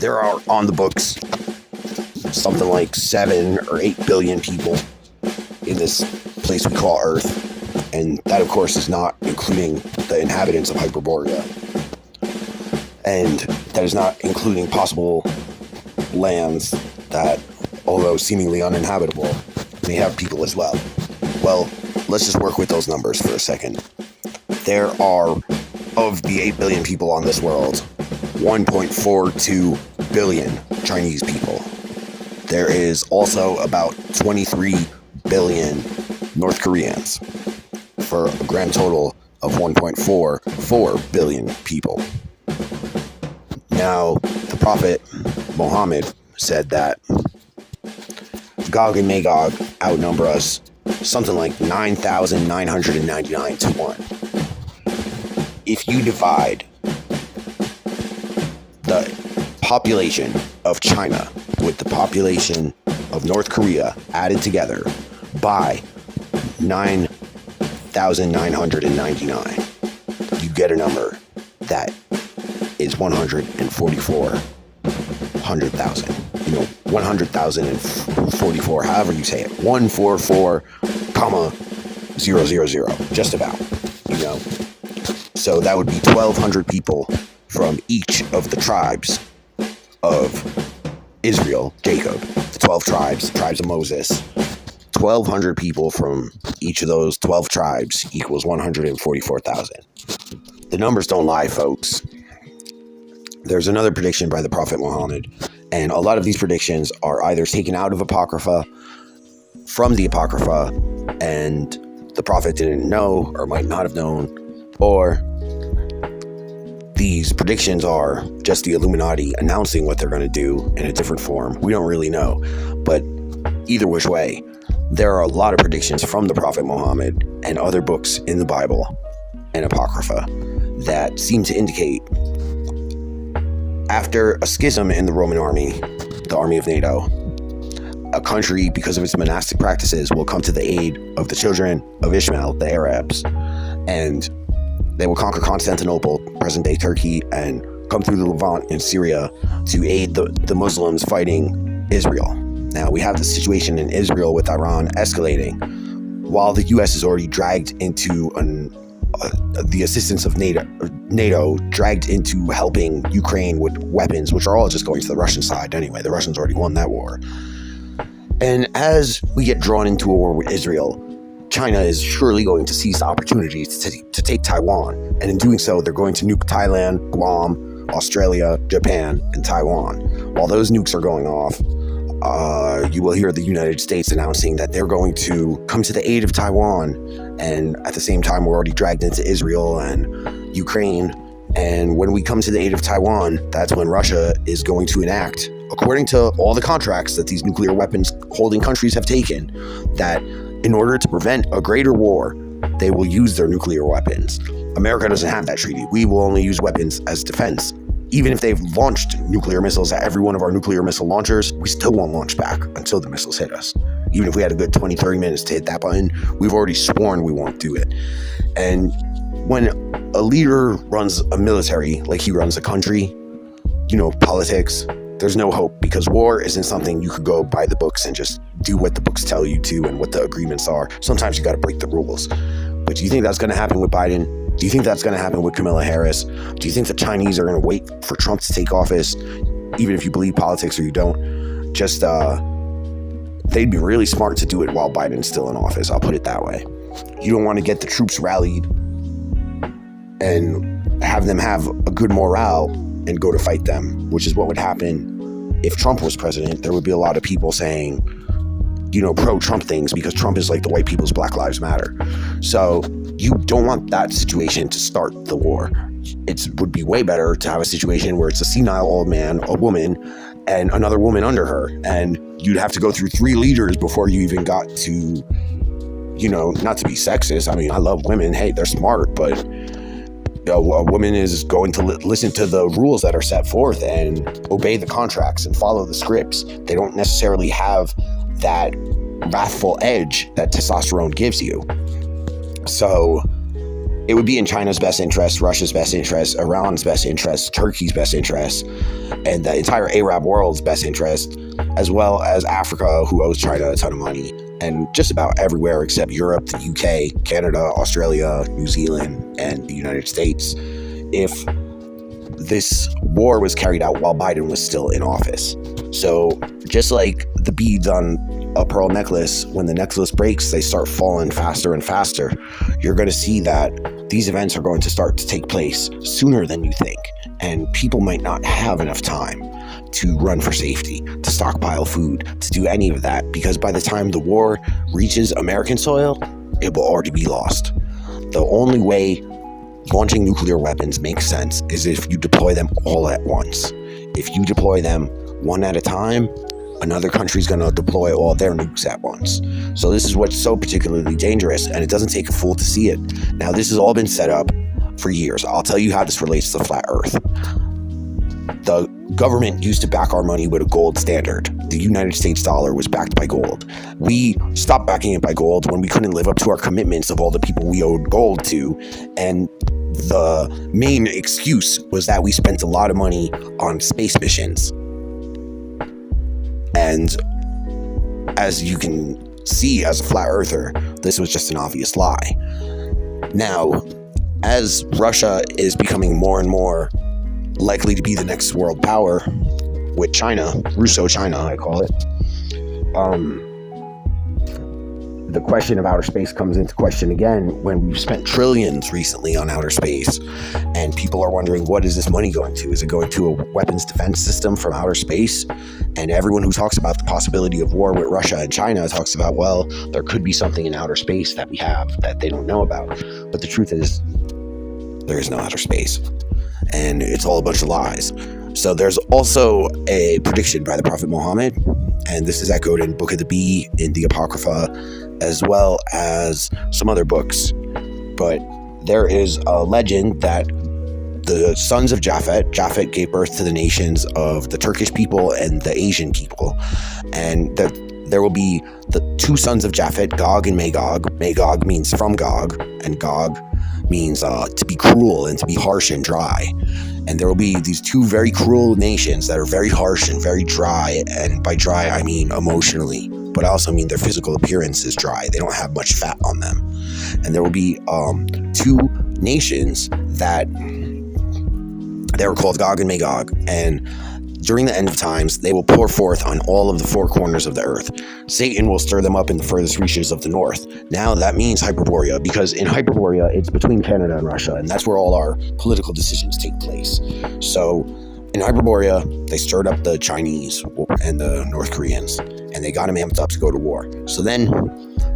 there are on the books something like 7 or 8 billion people in this place we call Earth, and that of course is not including the inhabitants of Hyperborea, and that is not including possible lands that, although seemingly uninhabitable, may have people as well. Well, let's just work with those numbers for a second. There are, of the 8 billion people on this world, 1.42 billion Chinese people. There is also about 23 billion North Koreans, for a grand total of 1.44 billion people. Now, the Prophet Muhammad said that Gog and Magog outnumber us something like 9,999 to 1. If you divide the population of China with the population of North Korea added together by 9,999, you get a number that is 144,000. 100,044, however you say it. 144,000, just about, So that would be 1,200 people from each of the tribes of Israel, Jacob, the 12 tribes of Moses. 1,200 people from each of those 12 tribes equals 144,000. The numbers don't lie, folks. There's another prediction by the Prophet Muhammad, and a lot of these predictions are either taken out of Apocrypha, from the Apocrypha, and the Prophet didn't know or might not have known, or these predictions are just the Illuminati announcing what they're going to do in a different form. We don't really know, but either which way, there are a lot of predictions from the Prophet Muhammad and other books in the Bible and Apocrypha that seem to indicate after a schism in the Roman army, the army of NATO, a country, because of its monastic practices, will come to the aid of the children of Ishmael, the Arabs, and they will conquer Constantinople, present-day Turkey, and come through the Levant in Syria to aid the Muslims fighting Israel. Now, we have the situation in Israel with Iran escalating, while the U.S. is already dragged into the assistance of NATO, dragged into helping Ukraine with weapons, which are all just going to the Russian side anyway. The Russians already won that war. And as we get drawn into a war with Israel, China is surely going to seize the opportunity to take Taiwan. And in doing so, they're going to nuke Thailand, Guam, Australia, Japan, and Taiwan. While those nukes are going off, you will hear the United States announcing that they're going to come to the aid of Taiwan. And at the same time, we're already dragged into Israel and Ukraine. And when we come to the aid of Taiwan, that's when Russia is going to enact, according to all the contracts that these nuclear weapons holding countries have taken, that in order to prevent a greater war, they will use their nuclear weapons. America doesn't have that treaty. We will only use weapons as defense. Even if they've launched nuclear missiles at every one of our nuclear missile launchers, we still won't launch back until the missiles hit us. Even if we had a good 20, 30 minutes to hit that button, we've already sworn we won't do it. And when a leader runs a military like he runs a country, politics, there's no hope, because war isn't something you could go by the books and just do what the books tell you to and what the agreements are. Sometimes you got to break the rules. But do you think that's going to happen with Biden? Do you think that's going to happen with Kamala Harris? Do you think the Chinese are going to wait for Trump to take office, even if you believe politics or you don't? Just, they'd be really smart to do it while Biden's still in office. I'll put it that way. You don't want to get the troops rallied and have them have a good morale and go to fight them, which is what would happen if Trump was president. There would be a lot of people saying, pro-Trump things, because Trump is like the white people's Black Lives Matter. So you don't want that situation to start the war. It would be way better to have a situation where it's a senile old man, a woman, and another woman under her. And you'd have to go through 3 leaders before you even got to, not to be sexist. I mean, I love women. Hey, they're smart, but a woman is going to listen to the rules that are set forth and obey the contracts and follow the scripts. They don't necessarily have that wrathful edge that testosterone gives you. So it would be in China's best interest, Russia's best interest, Iran's best interest, Turkey's best interest, and the entire Arab world's best interest, as well as Africa, who owes China a ton of money, and just about everywhere except Europe, the UK, Canada, Australia, New Zealand, and the United States, if this war was carried out while Biden was still in office. So just like the beads on a pearl necklace, when the necklace breaks, they start falling faster and faster. You're going to see that these events are going to start to take place sooner than you think. And people might not have enough time to run for safety, to stockpile food, to do any of that, because by the time the war reaches American soil, it will already be lost. The only way launching nuclear weapons makes sense is if you deploy them all at once. If you deploy them one at a time, another country's going to deploy all their nukes at once. So this is what's so particularly dangerous, and it doesn't take a fool to see it. Now, this has all been set up for years. I'll tell you how this relates to the flat earth. The government used to back our money with a gold standard. The United States dollar was backed by gold. We stopped backing it by gold when we couldn't live up to our commitments of all the people we owed gold to, and the main excuse was that we spent a lot of money on space missions. And as you can see as a flat earther, this was just an obvious lie. Now, as Russia is becoming more and more likely to be the next world power, with China, Russo-China, I call it, the question of outer space comes into question again when we've spent trillions recently on outer space, and people are wondering, what is this money going to? Is it going to a weapons defense system from outer space? And everyone who talks about the possibility of war with Russia and China talks about, well, there could be something in outer space that we have that they don't know about. But the truth is, there is no outer space, and it's all a bunch of lies. So there's also a prediction by the Prophet Muhammad, and this is echoed in Book of the Bee, in the Apocrypha, as well as some other books. But there is a legend that the sons of Japhet gave birth to the nations of the Turkish people and the Asian people, and that there will be the two sons of Japhet, Gog and Magog. Magog means from Gog, and Gog means to be cruel and to be harsh and dry. And there will be these two very cruel nations that are very harsh and very dry, and by dry I mean emotionally, but I also mean their physical appearance is dry. They don't have much fat on them. And there will be two nations that they were called Gog and Magog, and during the end of times, they will pour forth on all of the four corners of the earth. Satan will stir them up in the furthest reaches of the north. Now that means Hyperborea, because in Hyperborea, it's between Canada and Russia, and that's where all our political decisions take place. So in Hyperborea, they stirred up the Chinese and the North Koreans, and they got them amped up to go to war. So then,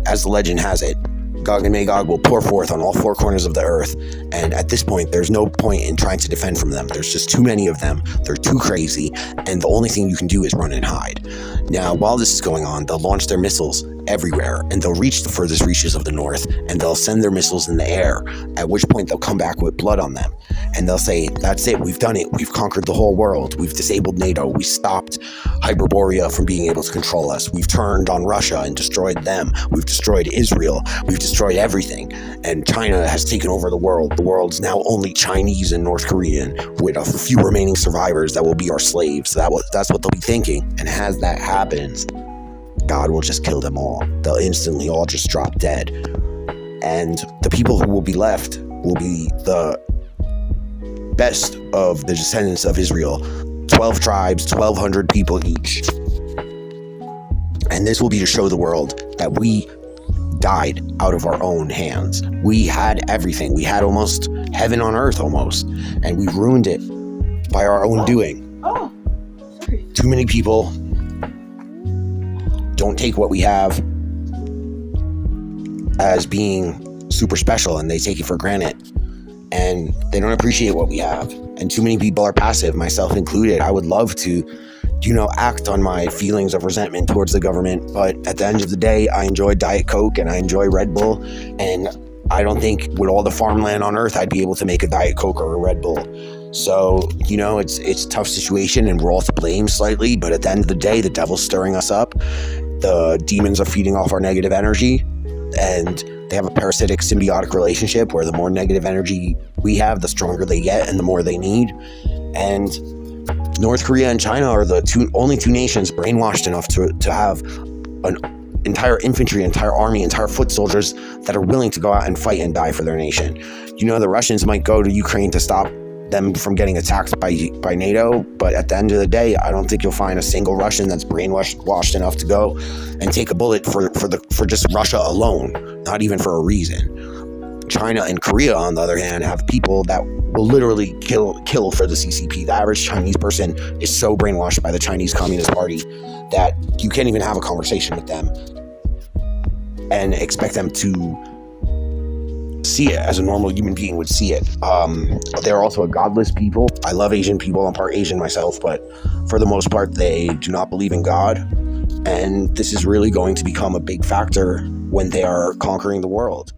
as the legend has it, Gog and Magog will pour forth on all four corners of the earth, and at this point, there's no point in trying to defend from them. There's just too many of them. They're too crazy, and the only thing you can do is run and hide. Now, while this is going on, they'll launch their missiles everywhere, and they'll reach the furthest reaches of the north, and they'll send their missiles in the air, at which point they'll come back with blood on them. And they'll say, that's it, we've done it, we've conquered the whole world, we've disabled NATO, we stopped Hyperborea from being able to control us, we've turned on Russia and destroyed them, we've destroyed Israel, we've destroyed everything, and China has taken over the world. The world's now only Chinese and North Korean, with a few remaining survivors that will be our slaves. That's what they'll be thinking. And as that happens, God will just kill them all. They'll instantly all just drop dead. And the people who will be left will be the best of the descendants of Israel. 12 tribes, 1,200 people each. And this will be to show the world that we died out of our own hands. We had everything. We had almost heaven on earth almost. And we ruined it by our own doing. Too many people don't take what we have as being super special, and they take it for granted, and they don't appreciate what we have. And too many people are passive, myself included. I would love to, act on my feelings of resentment towards the government, but at the end of the day, I enjoy Diet Coke and I enjoy Red Bull, and I don't think with all the farmland on earth I'd be able to make a Diet Coke or a Red Bull. So, it's a tough situation, and we're all to blame slightly, but at the end of the day, the devil's stirring us up. The demons are feeding off our negative energy, and They have a parasitic symbiotic relationship where the more negative energy we have, the stronger they get and the more they need. And North Korea and China are the only two nations brainwashed enough to have an entire infantry, entire army, entire foot soldiers that are willing to go out and fight and die for their nation. The Russians might go to Ukraine to stop them from getting attacked by NATO, but at the end of the day, I don't think you'll find a single Russian that's brainwashed enough to go and take a bullet for just Russia alone, not even for a reason. China and Korea, on the other hand, have people that will literally kill for the CCP. The average Chinese person is so brainwashed by the Chinese Communist Party that you can't even have a conversation with them and expect them to see it as a normal human being would see it. They're also a godless people. I love Asian people. I'm part Asian myself, but for the most part, they do not believe in God. And this is really going to become a big factor when they are conquering the world.